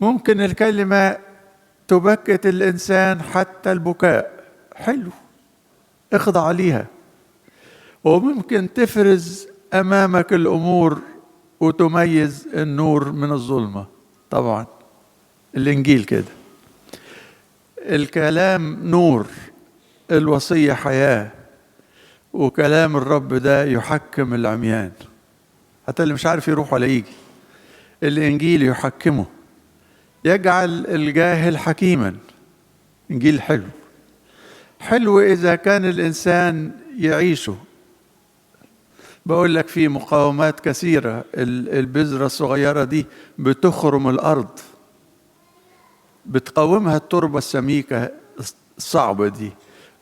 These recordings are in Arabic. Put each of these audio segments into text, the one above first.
ممكن الكلمة تبكت الإنسان حتى البكاء، حلو، اخضع ليها. وممكن تفرز أمامك الأمور وتميز النور من الظلمة. طبعا الإنجيل كده، الكلام نور، الوصية حياة، وكلام الرب ده يحكم العميان، حتى اللي مش عارف يروح ولا يجي الإنجيل يحكمه، يجعل الجاهل حكيما. إنجيل حلو، حلو إذا كان الإنسان يعيشه. بقول لك في مقاومات كثيرة، البذرة الصغيرة دي بتخرم الأرض، بتقاومها التربة السميكة الصعبة دي،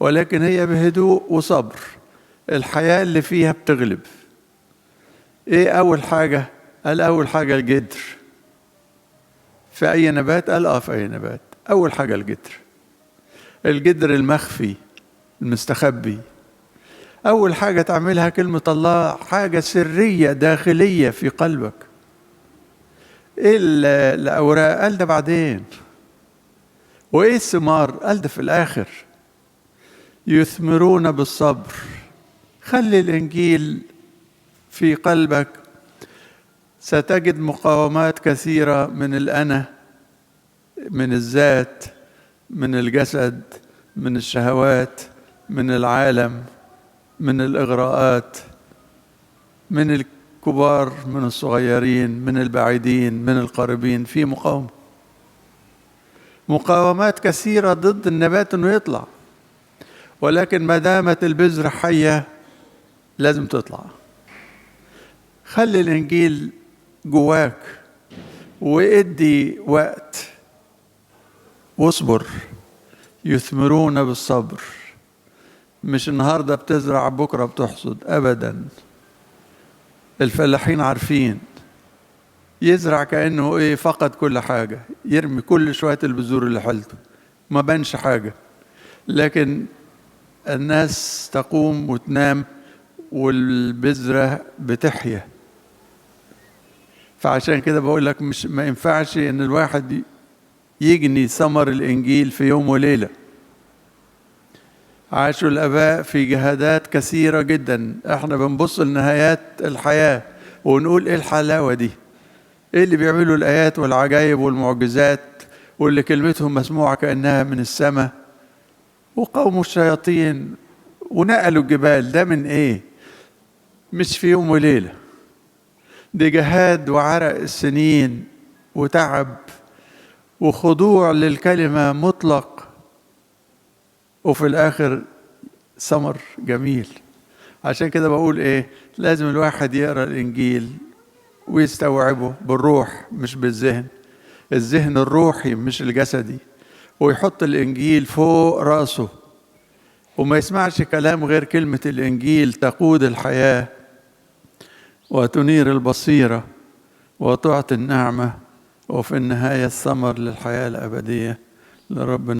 ولكن هي بهدوء وصبر الحياة اللي فيها بتغلب. ايه أول حاجة؟ قال أول حاجة الجدر. في أي نبات؟ قال في أي نبات. أول حاجة الجدر، الجدر المخفي المستخبي. أول حاجة تعملها كلمة الله، حاجة سرية داخلية في قلبك. إيه الأوراق؟ قال ده بعدين. وإيه الثمار؟ قال ده في الآخر. يثمرون بالصبر. خلي الإنجيل في قلبك، ستجد مقاومات كثيرة من الأنا، من الذات، من الجسد، من الشهوات، من العالم، من الإغراءات، من الكبار، من الصغيرين، من البعيدين، من القريبين. في مقاومات كثيرة ضد النبات انه يطلع، ولكن ما دامت البذرة حية لازم تطلع. خلي الإنجيل جواك وادي وقت واصبر. يثمرون بالصبر. مش النهاردة بتزرع بكرة بتحصد أبدا. الفلاحين عارفين، يزرع كأنه فقد كل حاجة، يرمي كل شوية البذور اللي حلته ما بانش حاجة، لكن الناس تقوم وتنام والبذرة بتحيا. فعشان كده بقول لك ما ينفعش ان الواحد يجني ثمر الإنجيل في يوم وليلة. عاشوا الآباء في جهادات كثيرة جدا، احنا بنبص لنهايات الحياة ونقول ايه الحلاوة دي، ايه اللي بيعملوا الآيات والعجائب والمعجزات واللي كلمتهم مسموعة كأنها من السماء، وقوموا الشياطين ونقلوا الجبال. ده من ايه؟ مش في يوم وليلة، دي جهاد وعرق السنين وتعب وخضوع للكلمة مطلق، وفي الآخر ثمر جميل. عشان كده بقول لازم الواحد يقرأ الإنجيل ويستوعبه بالروح مش بالذهن، الذهن الروحي مش الجسدي، ويحط الإنجيل فوق رأسه وما يسمعش كلام غير كلمة الإنجيل تقود الحياة وتنير البصيرة وتعطي النعمة، وفي النهاية الثمر للحياة الأبدية لربنا.